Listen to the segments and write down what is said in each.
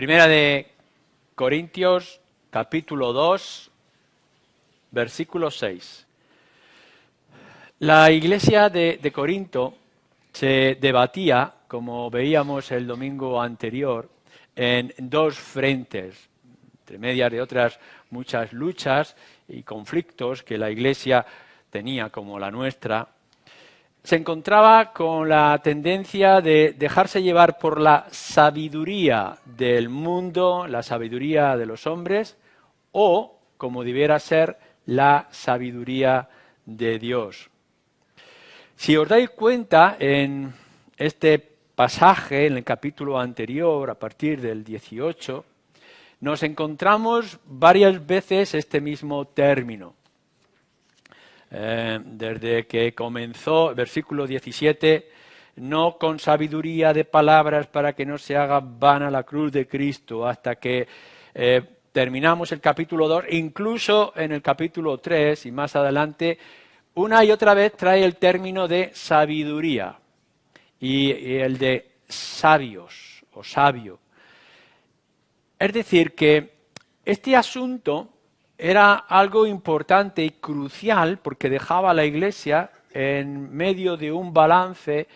Primera de Corintios, capítulo 2, versículo 6. La iglesia de Corinto se debatía, como veíamos el domingo anterior, en dos frentes, entre medias de otras muchas luchas y conflictos que la iglesia tenía, como la nuestra. Se encontraba con la tendencia de dejarse llevar por la sabiduría del mundo, la sabiduría de los hombres, o, como debiera ser, la sabiduría de Dios. Si os dais cuenta, en este pasaje, en el capítulo anterior, a partir del 18, nos encontramos varias veces este mismo término. Desde que comenzó, versículo 17, no con sabiduría de palabras para que no se haga vana la cruz de Cristo, hasta que terminamos el capítulo 2, incluso en el capítulo 3 y más adelante, una y otra vez trae el término de sabiduría y el de sabios o sabio. Es decir, que este asunto era algo importante y crucial porque dejaba a la Iglesia en medio de un balance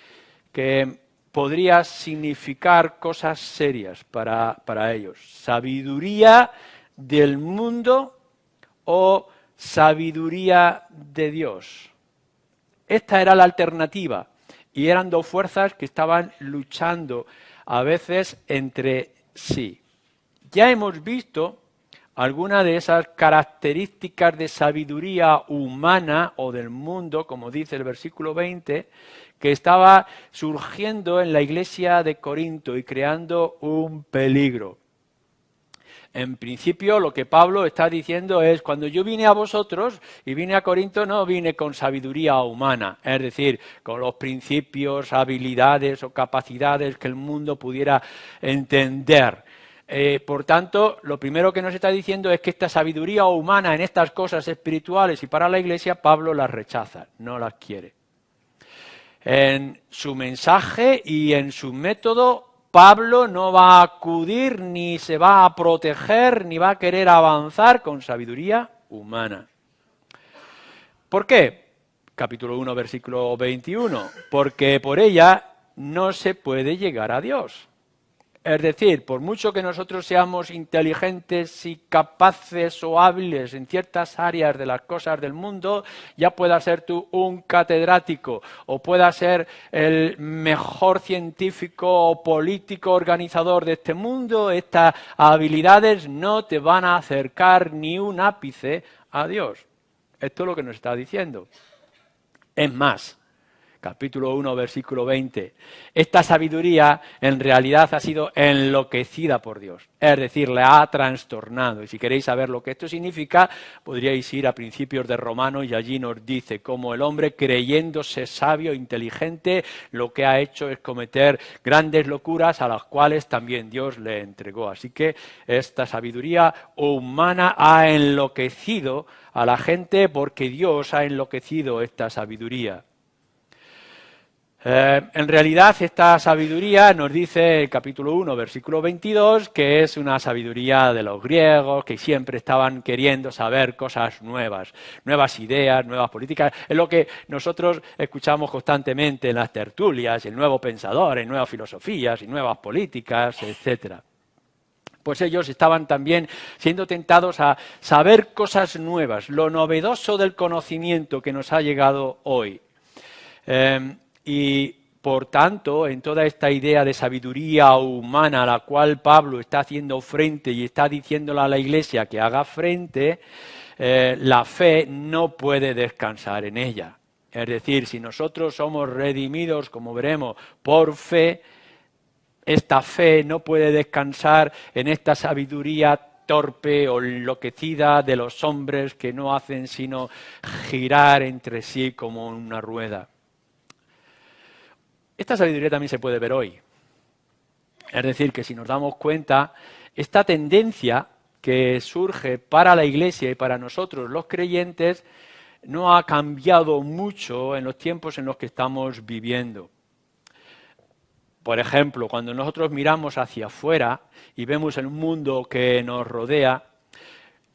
que podría significar cosas serias para ellos. Sabiduría del mundo o sabiduría de Dios. Esta era la alternativa y eran dos fuerzas que estaban luchando a veces entre sí. Ya hemos visto algunas de esas características de sabiduría humana o del mundo, como dice el versículo 20, que estaba surgiendo en la iglesia de Corinto y creando un peligro. En principio, lo que Pablo está diciendo es, cuando yo vine a vosotros y vine a Corinto, no vine con sabiduría humana, es decir, con los principios, habilidades o capacidades que el mundo pudiera entender. Por tanto, lo primero que nos está diciendo es que esta sabiduría humana en estas cosas espirituales y para la Iglesia, Pablo las rechaza, no las quiere. En su mensaje y en su método, Pablo no va a acudir, ni se va a proteger, ni va a querer avanzar con sabiduría humana. ¿Por qué? Capítulo 1, versículo 21. Porque por ella no se puede llegar a Dios. Es decir, por mucho que nosotros seamos inteligentes y capaces o hábiles en ciertas áreas de las cosas del mundo, ya pueda ser tú un catedrático o pueda ser el mejor científico o político organizador de este mundo, estas habilidades no te van a acercar ni un ápice a Dios. Esto es lo que nos está diciendo. Es más, capítulo 1, versículo 20. Esta sabiduría en realidad ha sido enloquecida por Dios, es decir, la ha trastornado. Y si queréis saber lo que esto significa, podríais ir a principios de Romanos y allí nos dice cómo el hombre, creyéndose sabio e inteligente, lo que ha hecho es cometer grandes locuras a las cuales también Dios le entregó. Así que esta sabiduría humana ha enloquecido a la gente porque Dios ha enloquecido esta sabiduría. En realidad esta sabiduría nos dice el capítulo 1, versículo 22, que es una sabiduría de los griegos, que siempre estaban queriendo saber cosas nuevas, nuevas ideas, nuevas políticas. Es lo que nosotros escuchamos constantemente en las tertulias, el nuevo pensador, en nuevas filosofías y nuevas políticas, etcétera. Pues ellos estaban también siendo tentados a saber cosas nuevas, lo novedoso del conocimiento que nos ha llegado hoy. Y por tanto, en toda esta idea de sabiduría humana a la cual Pablo está haciendo frente y está diciéndole a la Iglesia que haga frente, la fe no puede descansar en ella. Es decir, si nosotros somos redimidos, como veremos, por fe, esta fe no puede descansar en esta sabiduría torpe o enloquecida de los hombres que no hacen sino girar entre sí como una rueda. Esta sabiduría también se puede ver hoy. Es decir, que si nos damos cuenta, esta tendencia que surge para la Iglesia y para nosotros los creyentes no ha cambiado mucho en los tiempos en los que estamos viviendo. Por ejemplo, cuando nosotros miramos hacia afuera y vemos el mundo que nos rodea,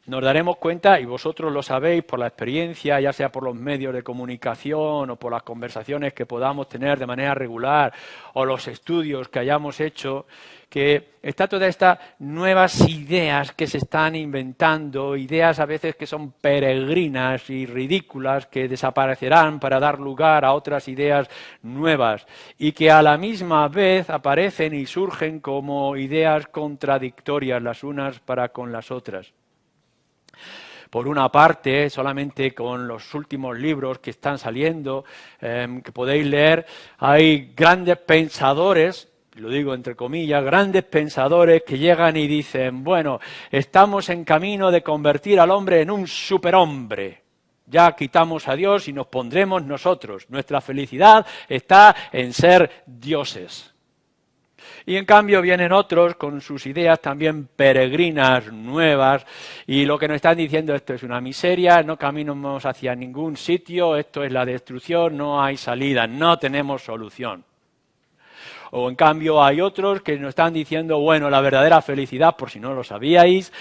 nos daremos cuenta, y vosotros lo sabéis por la experiencia, ya sea por los medios de comunicación o por las conversaciones que podamos tener de manera regular o los estudios que hayamos hecho, que está todas estas nuevas ideas que se están inventando, ideas a veces que son peregrinas y ridículas, que desaparecerán para dar lugar a otras ideas nuevas y que a la misma vez aparecen y surgen como ideas contradictorias las unas para con las otras. Por una parte, solamente con los últimos libros que están saliendo, que podéis leer, hay grandes pensadores, lo digo entre comillas, grandes pensadores que llegan y dicen, bueno, estamos en camino de convertir al hombre en un superhombre. Ya quitamos a Dios y nos pondremos nosotros. Nuestra felicidad está en ser dioses. Y en cambio vienen otros con sus ideas también peregrinas, nuevas, y lo que nos están diciendo, esto es una miseria, no caminamos hacia ningún sitio, esto es la destrucción, no hay salida, no tenemos solución. O en cambio hay otros que nos están diciendo, bueno, la verdadera felicidad, por si no lo sabíais,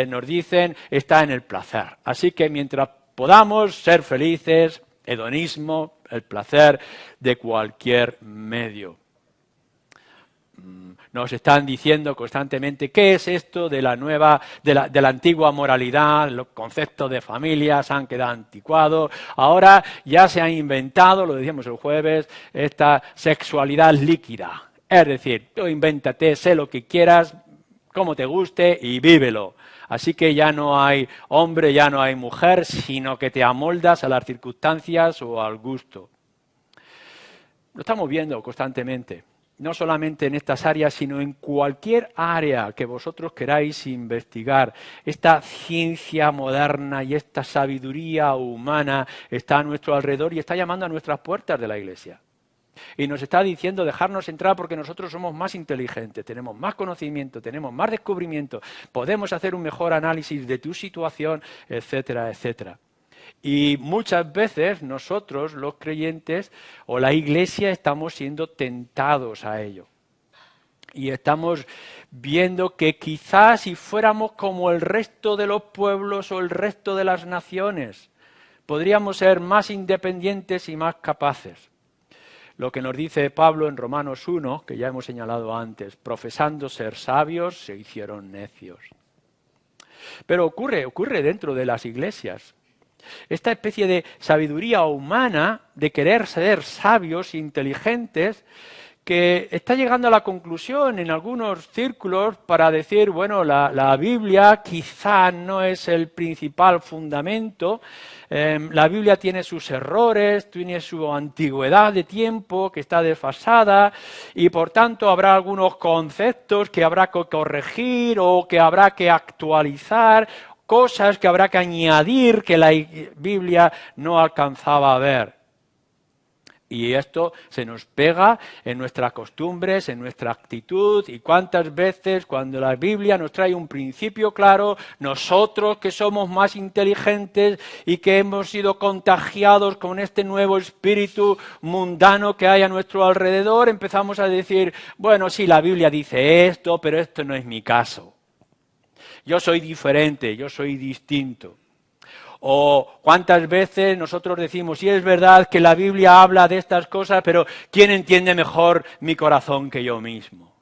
nos dicen, está en el placer. Así que mientras podamos ser felices, hedonismo, el placer de cualquier medio. Nos están diciendo constantemente qué es esto de la antigua moralidad, los conceptos de familia se han quedado anticuados, ahora ya se ha inventado, lo decíamos el jueves, esta sexualidad líquida. Es decir, tú invéntate, sé lo que quieras, como te guste y vívelo. Así que ya no hay hombre, ya no hay mujer, sino que te amoldas a las circunstancias o al gusto. Lo estamos viendo constantemente. No solamente en estas áreas, sino en cualquier área que vosotros queráis investigar. Esta ciencia moderna y esta sabiduría humana está a nuestro alrededor y está llamando a nuestras puertas de la Iglesia. Y nos está diciendo dejarnos entrar porque nosotros somos más inteligentes, tenemos más conocimiento, tenemos más descubrimiento, podemos hacer un mejor análisis de tu situación, etcétera, etcétera. Y muchas veces nosotros, los creyentes o la Iglesia, estamos siendo tentados a ello. Y estamos viendo que quizás si fuéramos como el resto de los pueblos o el resto de las naciones, podríamos ser más independientes y más capaces. Lo que nos dice Pablo en Romanos 1, que ya hemos señalado antes, profesando ser sabios, se hicieron necios. Pero ocurre dentro de las iglesias. Esta especie de sabiduría humana, de querer ser sabios e inteligentes, que está llegando a la conclusión en algunos círculos para decir, bueno, la Biblia quizá no es el principal fundamento, la Biblia tiene sus errores, tiene su antigüedad de tiempo que está desfasada y por tanto habrá algunos conceptos que habrá que corregir o que habrá que actualizar, cosas que habrá que añadir que la Biblia no alcanzaba a ver. Y esto se nos pega en nuestras costumbres, en nuestra actitud. Y cuántas veces cuando la Biblia nos trae un principio claro, nosotros que somos más inteligentes y que hemos sido contagiados con este nuevo espíritu mundano que hay a nuestro alrededor, empezamos a decir, bueno, sí, la Biblia dice esto, pero esto no es mi caso. Yo soy diferente, yo soy distinto. O cuántas veces nosotros decimos, sí es verdad que la Biblia habla de estas cosas, pero ¿quién entiende mejor mi corazón que yo mismo?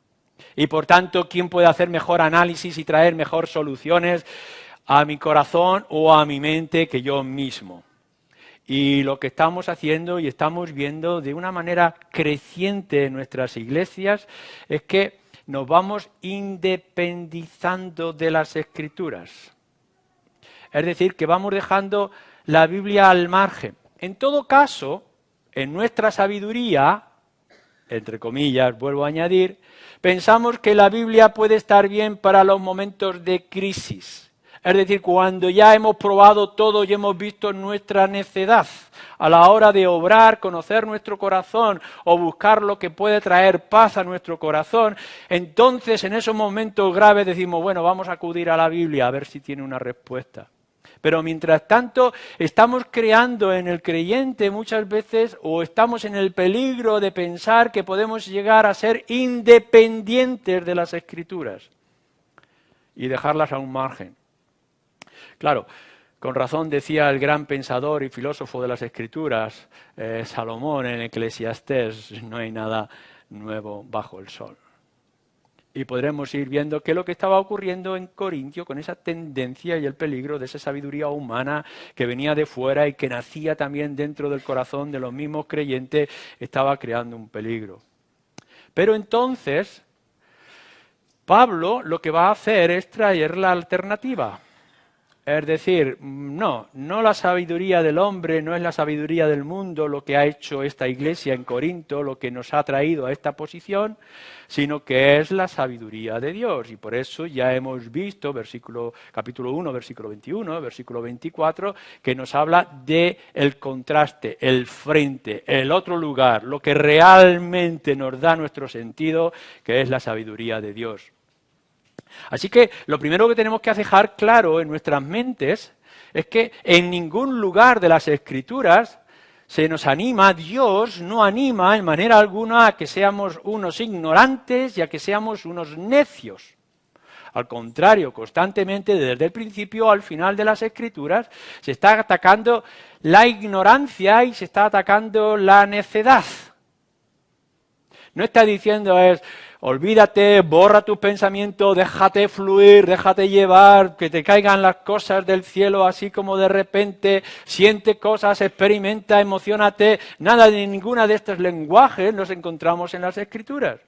Y por tanto, ¿quién puede hacer mejor análisis y traer mejor soluciones a mi corazón o a mi mente que yo mismo? Y lo que estamos haciendo y estamos viendo de una manera creciente en nuestras iglesias es que nos vamos independizando de las Escrituras. Es decir, que vamos dejando la Biblia al margen. En todo caso, en nuestra sabiduría, entre comillas, vuelvo a añadir, pensamos que la Biblia puede estar bien para los momentos de crisis. Es decir, cuando ya hemos probado todo y hemos visto nuestra necedad a la hora de obrar, conocer nuestro corazón o buscar lo que puede traer paz a nuestro corazón, entonces en esos momentos graves decimos, bueno, vamos a acudir a la Biblia a ver si tiene una respuesta. Pero mientras tanto estamos creando en el creyente muchas veces, o estamos en el peligro de pensar que podemos llegar a ser independientes de las Escrituras y dejarlas a un margen. Claro, con razón decía el gran pensador y filósofo de las Escrituras, Salomón en Eclesiastés, no hay nada nuevo bajo el sol. Y podremos ir viendo qué es lo que estaba ocurriendo en Corintio con esa tendencia y el peligro de esa sabiduría humana que venía de fuera y que nacía también dentro del corazón de los mismos creyentes, estaba creando un peligro. Pero entonces, Pablo lo que va a hacer es traer la alternativa. Es decir, no la sabiduría del hombre, no es la sabiduría del mundo lo que ha hecho esta iglesia en Corinto, lo que nos ha traído a esta posición, sino que es la sabiduría de Dios. Y por eso ya hemos visto, capítulo 1, versículo 21, versículo 24, que nos habla de el contraste, el frente, el otro lugar, lo que realmente nos da nuestro sentido, que es la sabiduría de Dios. Así que lo primero que tenemos que dejar claro en nuestras mentes es que en ningún lugar de las Escrituras se nos anima, Dios no anima en manera alguna a que seamos unos ignorantes y a que seamos unos necios. Al contrario, constantemente, desde el principio al final de las Escrituras, se está atacando la ignorancia y se está atacando la necedad. No está diciendo olvídate, borra tus pensamientos, déjate fluir, déjate llevar, que te caigan las cosas del cielo así como de repente, siente cosas, experimenta, emociónate. Nada de ninguna de estos lenguajes nos encontramos en las Escrituras.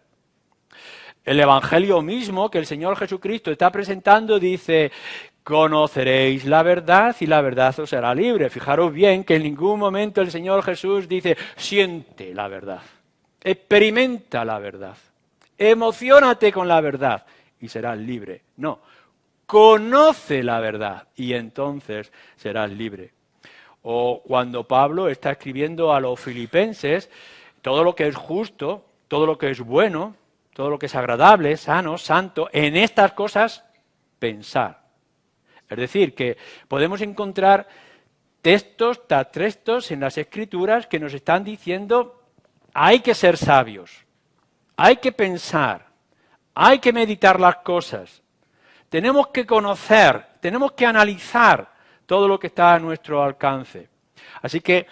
El Evangelio mismo que el Señor Jesucristo está presentando dice: conoceréis la verdad y la verdad os hará libre. Fijaros bien que en ningún momento el Señor Jesús dice: siente la verdad, experimenta la verdad, emociónate con la verdad y serás libre. No, conoce la verdad y entonces serás libre. O cuando Pablo está escribiendo a los filipenses, todo lo que es justo, todo lo que es bueno, todo lo que es agradable, sano, santo, en estas cosas pensar. Es decir, que podemos encontrar textos tras textos en las Escrituras que nos están diciendo: hay que ser sabios, hay que pensar, hay que meditar las cosas, tenemos que conocer, tenemos que analizar todo lo que está a nuestro alcance. Así que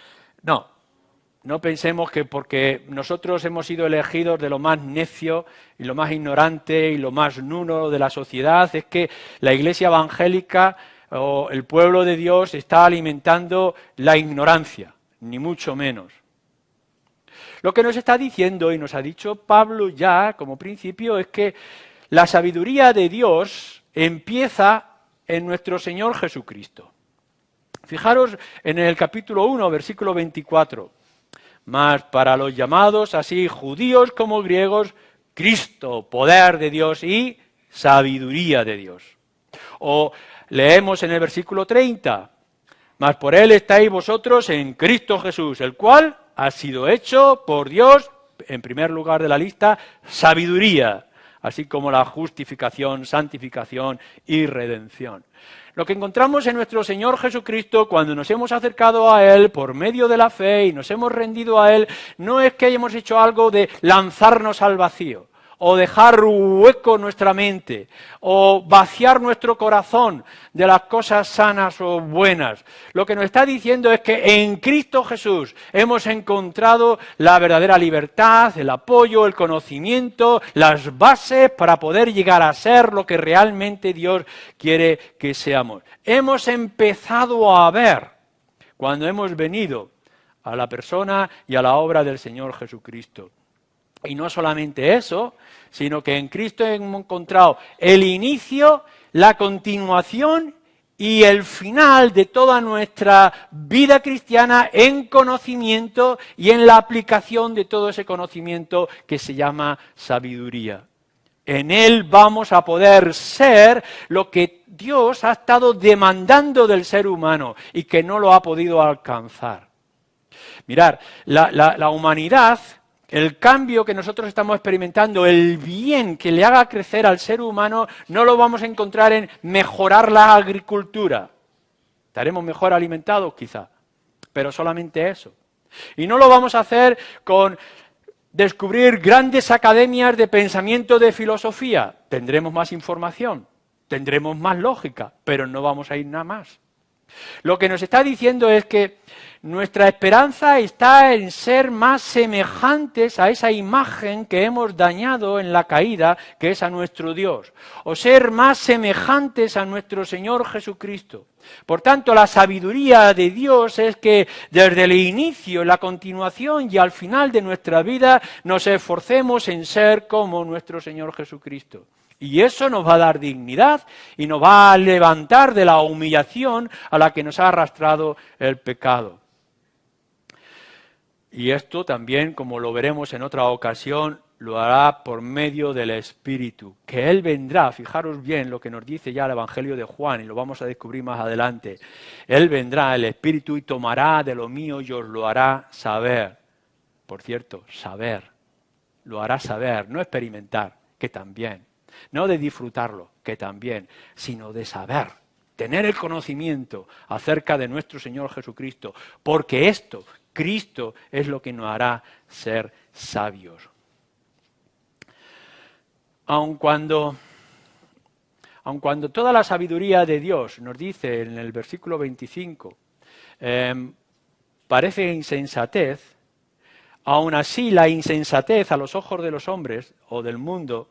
no pensemos que porque nosotros hemos sido elegidos de lo más necio y lo más ignorante y lo más nulo de la sociedad, es que la iglesia evangélica o el pueblo de Dios está alimentando la ignorancia, ni mucho menos. Lo que nos está diciendo, y nos ha dicho Pablo ya como principio, es que la sabiduría de Dios empieza en nuestro Señor Jesucristo. Fijaros en el capítulo 1, versículo 24. Mas para los llamados, así judíos como griegos, Cristo, poder de Dios y sabiduría de Dios. O leemos en el versículo 30. Mas por Él estáis vosotros en Cristo Jesús, el cual ha sido hecho por Dios, en primer lugar de la lista, sabiduría, así como la justificación, santificación y redención. Lo que encontramos en nuestro Señor Jesucristo cuando nos hemos acercado a Él por medio de la fe y nos hemos rendido a Él, no es que hayamos hecho algo de lanzarnos al vacío, o dejar hueco nuestra mente, o vaciar nuestro corazón de las cosas sanas o buenas. Lo que nos está diciendo es que en Cristo Jesús hemos encontrado la verdadera libertad, el apoyo, el conocimiento, las bases para poder llegar a ser lo que realmente Dios quiere que seamos. Hemos empezado a ver, cuando hemos venido a la persona y a la obra del Señor Jesucristo. Y no solamente eso, sino que en Cristo hemos encontrado el inicio, la continuación y el final de toda nuestra vida cristiana en conocimiento y en la aplicación de todo ese conocimiento que se llama sabiduría. En Él vamos a poder ser lo que Dios ha estado demandando del ser humano y que no lo ha podido alcanzar. Mirad, la humanidad, el cambio que nosotros estamos experimentando, el bien que le haga crecer al ser humano, no lo vamos a encontrar en mejorar la agricultura. Estaremos mejor alimentados quizá, pero solamente eso. Y no lo vamos a hacer con descubrir grandes academias de pensamiento de filosofía. Tendremos más información, tendremos más lógica, pero no vamos a ir nada más. Lo que nos está diciendo es que nuestra esperanza está en ser más semejantes a esa imagen que hemos dañado en la caída, que es a nuestro Dios, o ser más semejantes a nuestro Señor Jesucristo. Por tanto, la sabiduría de Dios es que desde el inicio, la continuación y al final de nuestra vida nos esforcemos en ser como nuestro Señor Jesucristo. Y eso nos va a dar dignidad y nos va a levantar de la humillación a la que nos ha arrastrado el pecado. Y esto también, como lo veremos en otra ocasión, lo hará por medio del Espíritu, que Él vendrá, fijaros bien lo que nos dice ya el Evangelio de Juan, y lo vamos a descubrir más adelante. Él vendrá, el Espíritu, y tomará de lo mío y os lo hará saber. Por cierto, saber, lo hará saber, no experimentar, que también. No de disfrutarlo, que también, sino de saber, tener el conocimiento acerca de nuestro Señor Jesucristo, porque esto, Cristo, es lo que nos hará ser sabios. Aun cuando toda la sabiduría de Dios, nos dice en el versículo 25, parece insensatez, aun así la insensatez a los ojos de los hombres o del mundo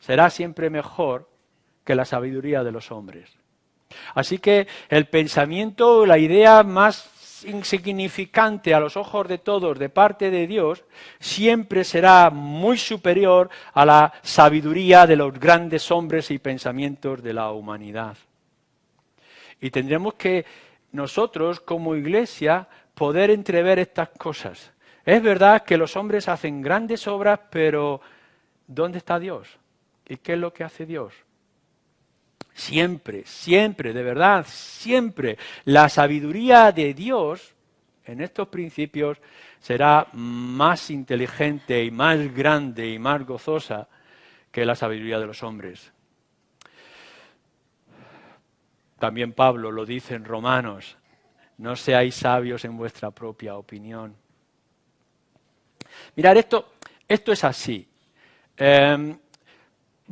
será siempre mejor que la sabiduría de los hombres. Así que el pensamiento, la idea más insignificante a los ojos de todos de parte de Dios, siempre será muy superior a la sabiduría de los grandes hombres y pensamientos de la humanidad. Y tendremos que nosotros, como Iglesia, poder entrever estas cosas. Es verdad que los hombres hacen grandes obras, pero ¿dónde está Dios? ¿Y qué es lo que hace Dios? Siempre, siempre, de verdad, siempre, la sabiduría de Dios en estos principios será más inteligente y más grande y más gozosa que la sabiduría de los hombres. También Pablo lo dice en Romanos, no seáis sabios en vuestra propia opinión. Mirad, esto es así.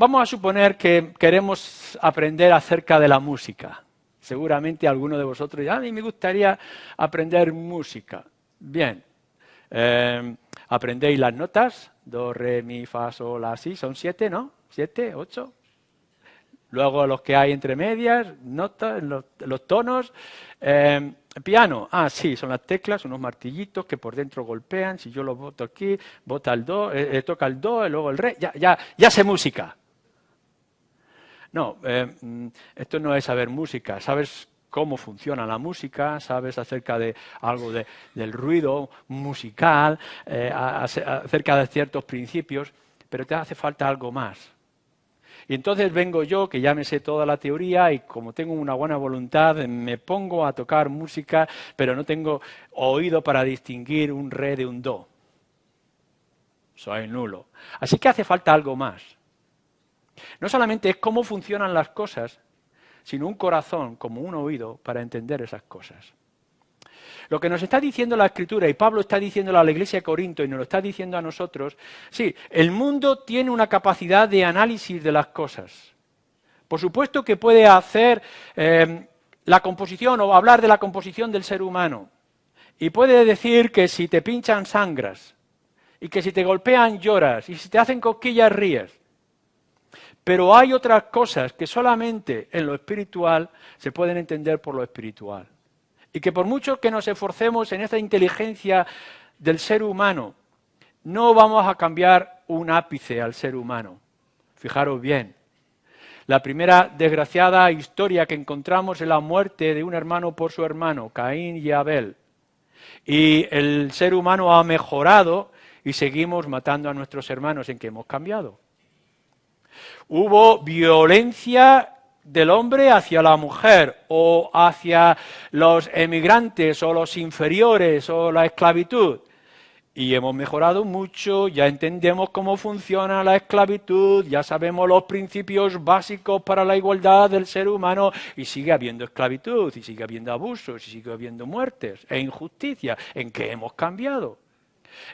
Vamos a suponer que queremos aprender acerca de la música. Seguramente alguno de vosotros dirá, a mí me gustaría aprender música. Bien, aprendéis las notas, do, re, mi, fa, sol, la, si, son 7, ¿no? 7, 8. Luego los que hay entre medias, notas, los tonos. Piano, sí, son las teclas, unos martillitos que por dentro golpean. Si yo los boto aquí, bota el do, toca el do, y luego el re, ya sé música. No, esto no es saber música, sabes cómo funciona la música, sabes acerca de algo del ruido musical, acerca de ciertos principios, pero te hace falta algo más. Y entonces vengo yo, que ya me sé toda la teoría y como tengo una buena voluntad, me pongo a tocar música, pero no tengo oído para distinguir un re de un do. Soy nulo. Así que hace falta algo más. No solamente es cómo funcionan las cosas, sino un corazón como un oído para entender esas cosas. Lo que nos está diciendo la Escritura, y Pablo está diciéndolo a la iglesia de Corinto y nos lo está diciendo a nosotros, sí, el mundo tiene una capacidad de análisis de las cosas. Por supuesto que puede hacer la composición o hablar de la composición del ser humano. Y puede decir que si te pinchan sangras, y que si te golpean lloras, y si te hacen cosquillas ríes. Pero hay otras cosas que solamente en lo espiritual se pueden entender por lo espiritual. Y que por mucho que nos esforcemos en esa inteligencia del ser humano, no vamos a cambiar un ápice al ser humano. Fijaros bien, la primera desgraciada historia que encontramos es la muerte de un hermano por su hermano, Caín y Abel. Y el ser humano ha mejorado y seguimos matando a nuestros hermanos. ¿En qué hemos cambiado? Hubo violencia del hombre hacia la mujer o hacia los emigrantes o los inferiores o la esclavitud. y hemos mejorado mucho, ya entendemos cómo funciona la esclavitud, ya sabemos los principios básicos para la igualdad del ser humano, y sigue habiendo esclavitud, y sigue habiendo abusos, y sigue habiendo muertes e injusticia. ¿En qué hemos cambiado?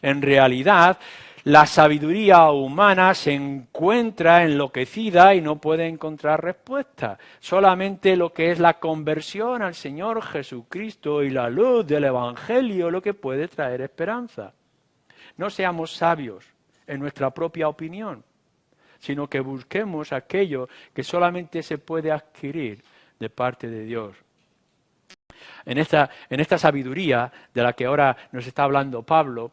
En realidad, la sabiduría humana se encuentra enloquecida y no puede encontrar respuesta. Solamente lo que es la conversión al Señor Jesucristo y la luz del Evangelio lo que puede traer esperanza. No seamos sabios en nuestra propia opinión, sino que busquemos aquello que solamente se puede adquirir de parte de Dios. En esta sabiduría de la que ahora nos está hablando Pablo,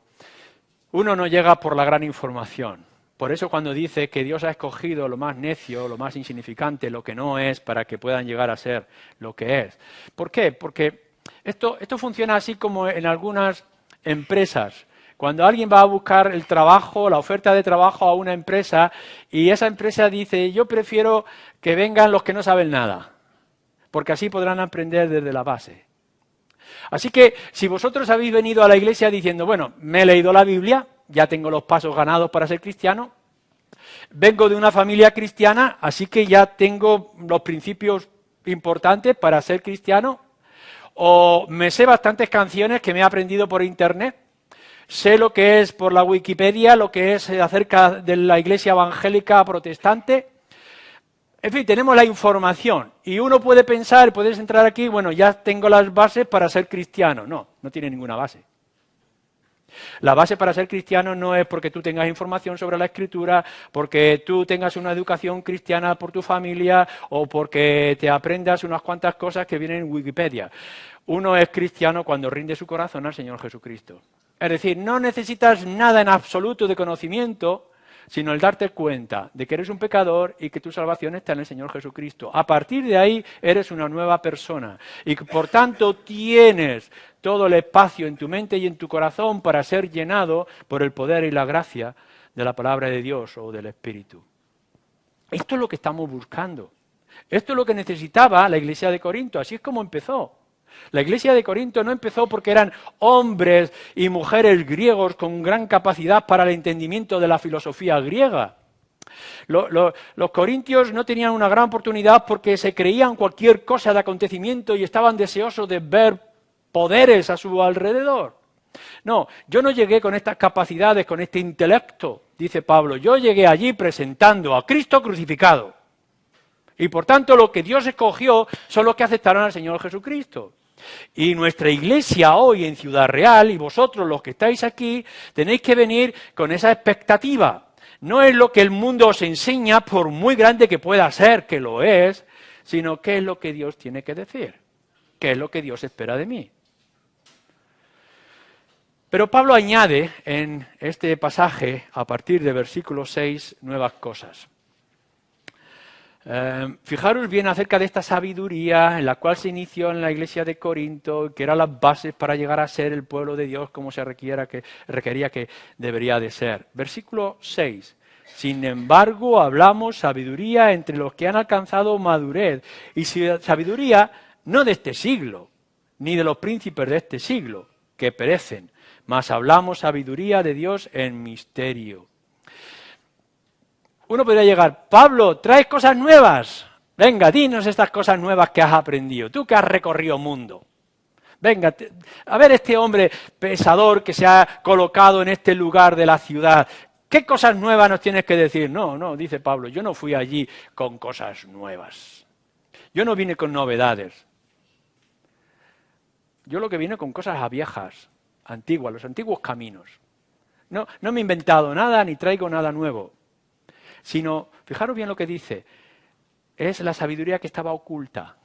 uno no llega por la gran información. Por eso cuando dice que Dios ha escogido lo más necio, lo más insignificante, lo que no es, para que puedan llegar a ser lo que es. ¿Por qué? Porque esto funciona así como en algunas empresas. Cuando alguien va a buscar el trabajo, la oferta de trabajo a una empresa, y esa empresa dice, yo prefiero que vengan los que no saben nada, porque así podrán aprender desde la base. Así que si vosotros habéis venido a la iglesia diciendo, bueno, me he leído la Biblia, ya tengo los pasos ganados para ser cristiano, vengo de una familia cristiana, así que ya tengo los principios importantes para ser cristiano, o me sé bastantes canciones que me he aprendido por internet, sé lo que es por la Wikipedia, lo que es acerca de la iglesia evangélica protestante. En fin, tenemos la información y uno puede pensar, puedes entrar aquí, bueno, ya tengo las bases para ser cristiano. No, no tiene ninguna base. La base para ser cristiano no es porque tú tengas información sobre la Escritura, porque tú tengas una educación cristiana por tu familia o porque te aprendas unas cuantas cosas que vienen en Wikipedia. Uno es cristiano cuando rinde su corazón al Señor Jesucristo. Es decir, no necesitas nada en absoluto de conocimiento, sino el darte cuenta de que eres un pecador y que tu salvación está en el Señor Jesucristo. A partir de ahí eres una nueva persona y por tanto tienes todo el espacio en tu mente y en tu corazón para ser llenado por el poder y la gracia de la palabra de Dios o del Espíritu. Esto es lo que estamos buscando. Esto es lo que necesitaba la iglesia de Corinto. Así es como empezó. La iglesia de Corinto no empezó porque eran hombres y mujeres griegos con gran capacidad para el entendimiento de la filosofía griega. Los corintios no tenían una gran oportunidad porque se creían cualquier cosa de acontecimiento y estaban deseosos de ver poderes a su alrededor. No, yo no llegué con estas capacidades, con este intelecto, dice Pablo. Yo llegué allí presentando a Cristo crucificado. Y por tanto lo que Dios escogió son los que aceptaron al Señor Jesucristo. Y nuestra iglesia hoy en Ciudad Real, y vosotros los que estáis aquí, tenéis que venir con esa expectativa. No es lo que el mundo os enseña, por muy grande que pueda ser, que lo es, sino qué es lo que Dios tiene que decir, qué es lo que Dios espera de mí. Pero Pablo añade en este pasaje, a partir de versículo 6, nuevas cosas. Fijaros bien acerca de esta sabiduría en la cual se inició en la iglesia de Corinto, que eran las bases para llegar a ser el pueblo de Dios como se requería que debería de ser. Versículo 6. Sin embargo, hablamos sabiduría entre los que han alcanzado madurez, y sabiduría no de este siglo, ni de los príncipes de este siglo, que perecen, mas hablamos sabiduría de Dios en misterio. Uno podría llegar, Pablo, ¿traes cosas nuevas? Venga, dinos estas cosas nuevas que has aprendido, tú que has recorrido mundo. Venga, a ver este hombre pesador que se ha colocado en este lugar de la ciudad, ¿qué cosas nuevas nos tienes que decir? No, dice Pablo, yo no fui allí con cosas nuevas. Yo no vine con novedades. Yo lo que vine con cosas viejas, antiguas, los antiguos caminos. No me he inventado nada ni traigo nada nuevo. Sino, fijaros bien lo que dice, es la sabiduría que estaba oculta.